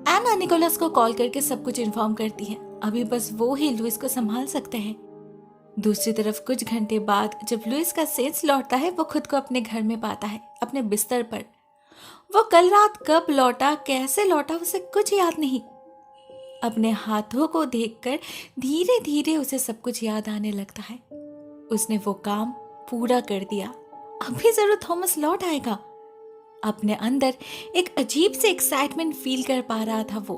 एना Nicholas को call करके सब कुछ इन्फॉर्म करती है। अभी बस वो ही लुइस को संभाल सकते हैं। दूसरी तरफ कुछ घंटे बाद जब लुइस का सेंस लौटता है, वो खुद को अपने घर में पाता है, अपने बिस्तर पर। वो कल रात कब लौटा, कैसे लौटा, उसे कुछ याद नहीं। अपने हाथों को देखकर धीरे धीरे उसे सब कुछ याद आने लगता है। उसने वो काम पूरा कर दिया। अभी जरूर थॉमस लौट आएगा। अपने अंदर एक अजीब से एक्साइटमेंट फील कर पा रहा था वो।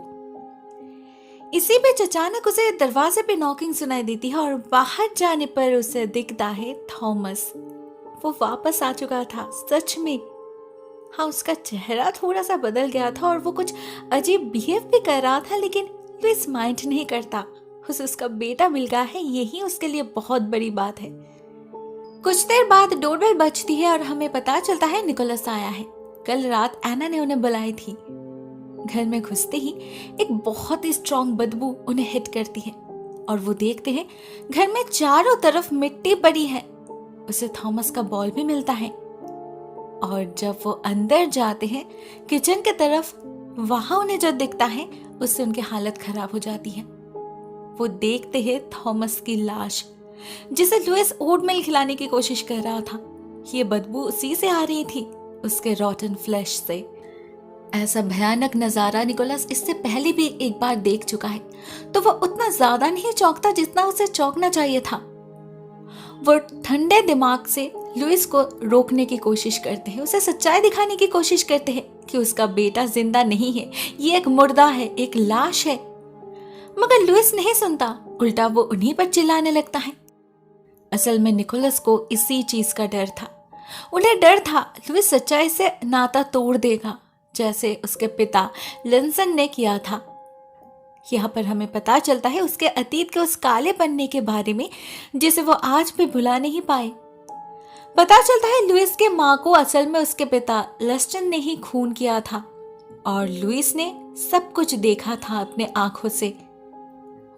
इसी बीच अचानक उसे दरवाजे पे नॉकिंग सुनाई देती है और बाहर जाने पर उसे दिखता है थॉमस। वो वापस आ चुका था सच में। हाँ, उसका चेहरा थोड़ा सा बदल गया था और वो कुछ अजीब बिहेव भी कर रहा था, लेकिन लुइस माइंड नहीं करता। उसे उसका बेटा मिल गया है, यही उसके लिए बहुत बड़ी बात है। कुछ देर बाद डोरबेल बजती है और हमें पता चलता है निकोलस आया है। कल रात एना ने उन्हें बुलाई थी। घर में घुसते ही एक बहुत ही स्ट्रॉन्ग बदबू उन्हें हिट करती है और वो देखते हैं घर में चारों तरफ मिट्टी पड़ी है। उसे थॉमस का बॉल भी मिलता है और जब वो अंदर जाते हैं किचन की तरफ, वहां उन्हें जो दिखता है उससे उनकी हालत खराब हो जाती है। वो देखते हैं थॉमस की लाश, जिसे लुइस ओटमील खिलाने की कोशिश कर रहा था। ये बदबू उसी से आ रही थी, उसके रॉटन फ्लैश से। ऐसा भयानक नजारा निकोलस इससे पहले भी एक बार देख चुका है, तो वो उतना ज्यादा नहीं चौंकता जितना उसे चौंकना चाहिए था। वो ठंडे दिमाग से लुइस को रोकने की कोशिश करते हैं, उसे सच्चाई दिखाने की कोशिश करते हैं कि उसका बेटा जिंदा नहीं है, ये एक मुर्दा है, एक लाश है। मगर लुइस नहीं सुनता, उल्टा वो उन्हीं पर चिल्लाने लगता है। असल में निकोलस को इसी चीज का डर था। उन्हें डर था लुइस सच्चाई से नाता तोड़ देगा, जैसे उसके पिता लिंसन ने किया था। यहाँ पर हमें पता चलता है उसके अतीत के उस काले पन्ने के बारे में, जिसे वो आज भी भुला नहीं पाए। पता चलता है लुइस के माँ को असल में उसके पिता लेस्टन ने ही खून किया था और लुइस ने सब कुछ देखा था अपने आंखों से।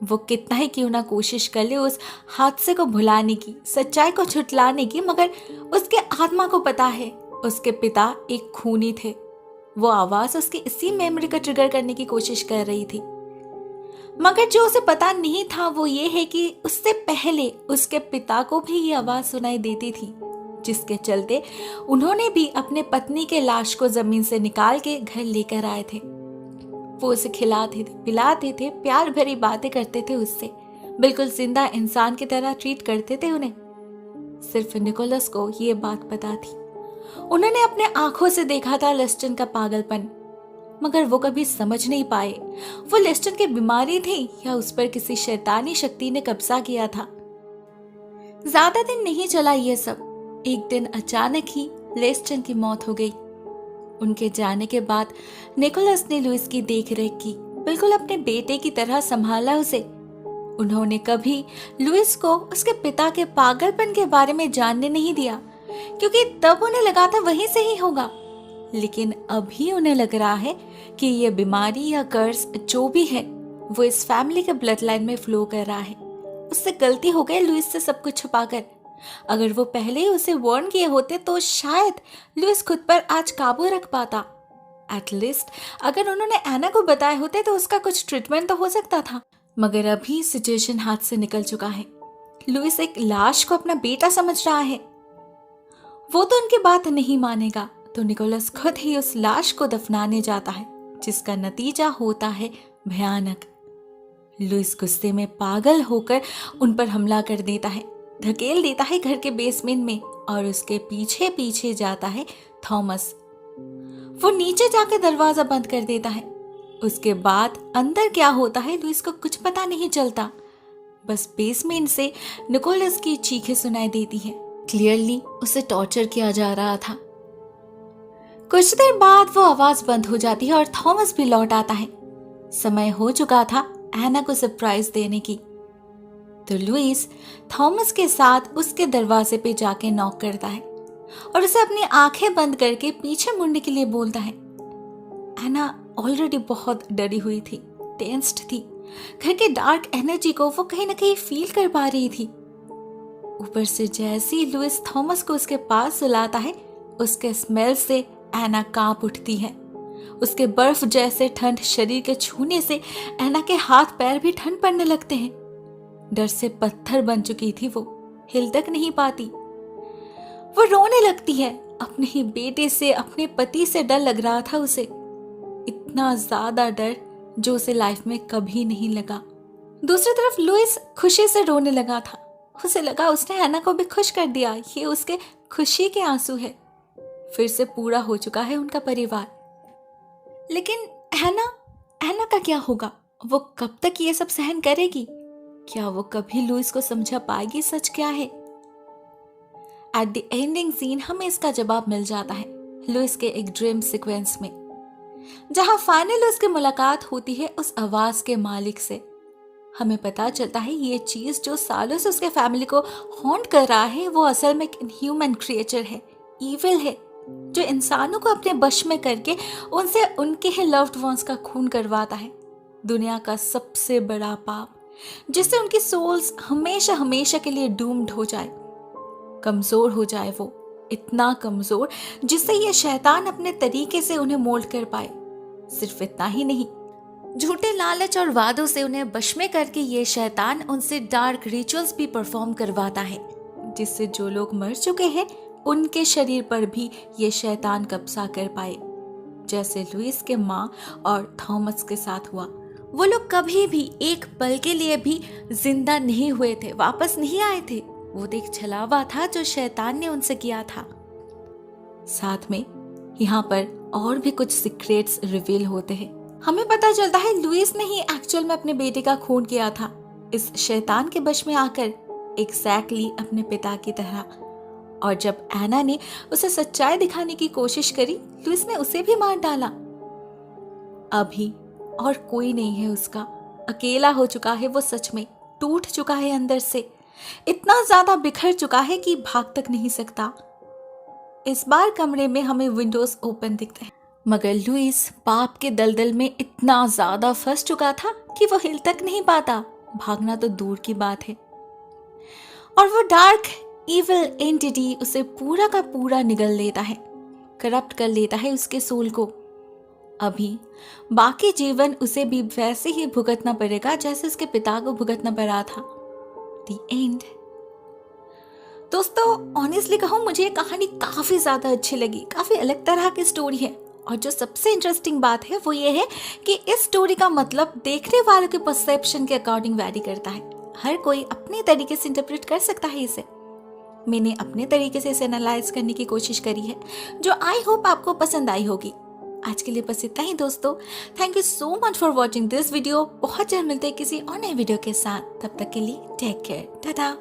वो कितना ही क्यों ना कोशिश कर ले उस हादसे को भुलाने की, सच्चाई को छुटलाने की, मगर उसके आत्मा को पता है उसके पिता एक खूनी थे। वो आवाज उसकी इसी मेमोरी को ट्रिगर करने की कोशिश कर रही थी। मगर जो उसे पता नहीं था वो ये है कि उससे पहले उसके पिता को भी ये आवाज सुनाई देती थी, जिसके चलते उन्होंने भी अपने पत्नी के लाश को जमीन से निकाल के घर लेकर आए थे। वो उसे खिलाते थे, पिलाते थे, प्यार भरी बातें करते थे उससे, बिल्कुल जिंदा इंसान की तरह ट्रीट करते थे उन्हें। सिर्फ निकोलस को ये बात पता थी। उन्होंने अपने आंखों से देखा था लेस्टन का पागलपन, मगर वो कभी समझ नहीं पाए वो लेस्टन की बीमारी थी या उस पर किसी शैतानी शक्ति ने कब्जा किया था। ज्यादा दिन नहीं चला ये सब। एक दिन अचानक ही लेस्टन की मौत हो गई। उनके जाने के बाद निकोलस ने लुइस की देखरेख की, बिल्कुल अपने बेटे की तरह संभाला उसे। उन्होंने कभी लुइस को उसके पिता के पागलपन के बारे में जानने नहीं दिया, क्योंकि तब उन्हें लगा था वहीं से ही होगा। लेकिन अभी उन्हें लग रहा है कि ये बीमारी या कर्ज जो भी है वो इस फैमिली के ब्लड लाइन में फ्लो कर रहा है। उससे गलती हो गई लुइस से सब कुछ छुपाकर। अगर वो पहले ही उसे वार्न किए होते तो शायद लुइस खुद पर आज काबू रख पाता। एटलीस्ट अगर उन्होंने एना को बताए होते तो उसका कुछ ट्रीटमेंट तो हो सकता था। मगर अभी सिचुएशन हाथ से निकल चुका है। लुइस एक लाश को अपना बेटा समझ रहा है। वो तो उनकी बात नहीं मानेगा, तो निकोलस खुद ही उस लाश को दफनाने जाता है, जिसका नतीजा होता है भयानक। लुइस गुस्से में पागल होकर उन पर हमला कर देता है, धकेल देता है घर के बेसमेंट में और उसके पीछे पीछे जाता है थॉमस। वो नीचे जाकर दरवाजा बंद कर देता है। उसके बाद अंदर क्या होता है लुइस को कुछ पता नहीं चलता। बस बेसमेंट से निकोलस की चीखें सुनाई देती हैं। क्लियरली उसे टॉर्चर किया जा रहा था। कुछ देर बाद वो आवाज बंद हो जाती है और थॉमस भी लौट आता है। समय हो चुका था एना को सरप्राइज देने की। तो लुइस थॉमस के साथ उसके दरवाजे पे जाके नॉक करता है और उसे अपनी आंखें बंद करके पीछे मुड़ने के लिए बोलता है। एना ऑलरेडी बहुत डरी हुई थी, टेंस्ड थी। घर के डार्क एनर्जी को वो कहीं ना कहीं फील कर पा रही थी। ऊपर से जैसे ही लुइस थॉमस को उसके पास सुलाता है, उसके स्मेल से एना कांप उठती है। उसके बर्फ जैसे ठंड शरीर के छूने से ऐना के हाथ पैर भी ठंड पड़ने लगते हैं। डर से पत्थर बन चुकी थी वो, हिल तक नहीं पाती। वो रोने लगती है। अपने ही बेटे से, अपने पति से डर लग रहा था उसे, इतना ज्यादा डर जो उसे लाइफ में कभी नहीं लगा। दूसरी तरफ लुइस खुशी से रोने लगा था। उसे लगा उसने ऐना को भी खुश कर दिया। ये उसके खुशी के आंसू है। फिर से पूरा हो चुका है उनका परिवार। लेकिन ऐना का क्या होगा? वो कब तक ये सब सहन करेगी? क्या वो कभी लुइस को समझा पाएगी सच क्या है? एट द एंडिंग सीन हमें इसका जवाब मिल जाता है लुइस के एक ड्रीम सीक्वेंस में, जहां फाइनली उसकी मुलाकात होती है उस आवाज के मालिक से। हमें पता चलता है ये चीज जो सालों से उसके फैमिली को हॉन्ट कर रहा है वो असल में एक ह्यूमन क्रिएचर है, इविल है, जो इंसानों को अपने वश में करके उनसे उनके ही लव्ड वंस का खून करवाता है। दुनिया का सबसे बड़ा पाप, जिससे उनकी सोल्स हमेशा हमेशा के लिए डूम्ड हो जाए, कमजोर हो जाए, वो इतना कमजोर जिससे ये शैतान अपने तरीके से उन्हें मोल्ड कर पाए। सिर्फ इतना ही नहीं, झूठे लालच और वादों से उन्हें वश में करके ये शैतान उनसे डार्क रिचुअल्स भी परफॉर्म करवाता है, जिससे जो लोग मर चुके हैं उनके शरीर पर भी ये शैतान कब्जा कर पाए, जैसे लुइस के माँ और थॉमस के साथ हुआ। वो लोग कभी भी एक पल के लिए भी जिंदा नहीं हुए थे, वापस नहीं आए थे। वो एक छलावा था जो शैतान ने उनसे किया था। साथ में यहाँ पर और भी कुछ सीक्रेट्स रिवील होते हैं। हमें पता चलता है लुइस ने ही एक्चुअल में अपने बेटे का खून किया था, इस शैतान के वश में आकर, एग्जैक्टली अपने पिता की तरह। और जब ऐना ने उसे सच्चाई दिखाने की कोशिश करी, लुइस ने उसे भी मार डाला। अभी और कोई नहीं है उसका, अकेला हो चुका है वो, सच में टूट चुका है अंदर से, इतना ज्यादा बिखर चुका है कि भाग तक नहीं सकता। इस बार कमरे में हमें विंडोज ओपन दिखते हैं, मगर लुइस पाप के दलदल में इतना ज्यादा फंस चुका था कि वो हिल तक नहीं पाता, भागना तो दूर की बात है। और वो डार्क इविल एंटिटी उसे पूरा का पूरा निगल लेता है, करप्ट कर लेता है उसके सोल को। अभी बाकी जीवन उसे भी वैसे ही भुगतना पड़ेगा जैसे उसके पिता को भुगतना पड़ा था। The end। दोस्तों ऑनेस्टली कहूँ, मुझे ये कहानी काफी ज्यादा अच्छी लगी, काफी अलग तरह की स्टोरी है। और जो सबसे इंटरेस्टिंग बात है वो ये है कि इस स्टोरी का मतलब देखने वालों के परसेप्शन के अकॉर्डिंग वैरी करता है। हर कोई अपने तरीके से इंटरप्रेट कर सकता है इसे। मैंने अपने तरीके से इसे एनालाइज करने की कोशिश करी है, जो आई होप आपको पसंद आई होगी। आज के लिए बस इतना ही दोस्तों। Thank you so much for watching this video. बहुत जल्द मिलते हैं किसी और नए वीडियो के साथ। तब तक के लिए टेक केयर, टाटा।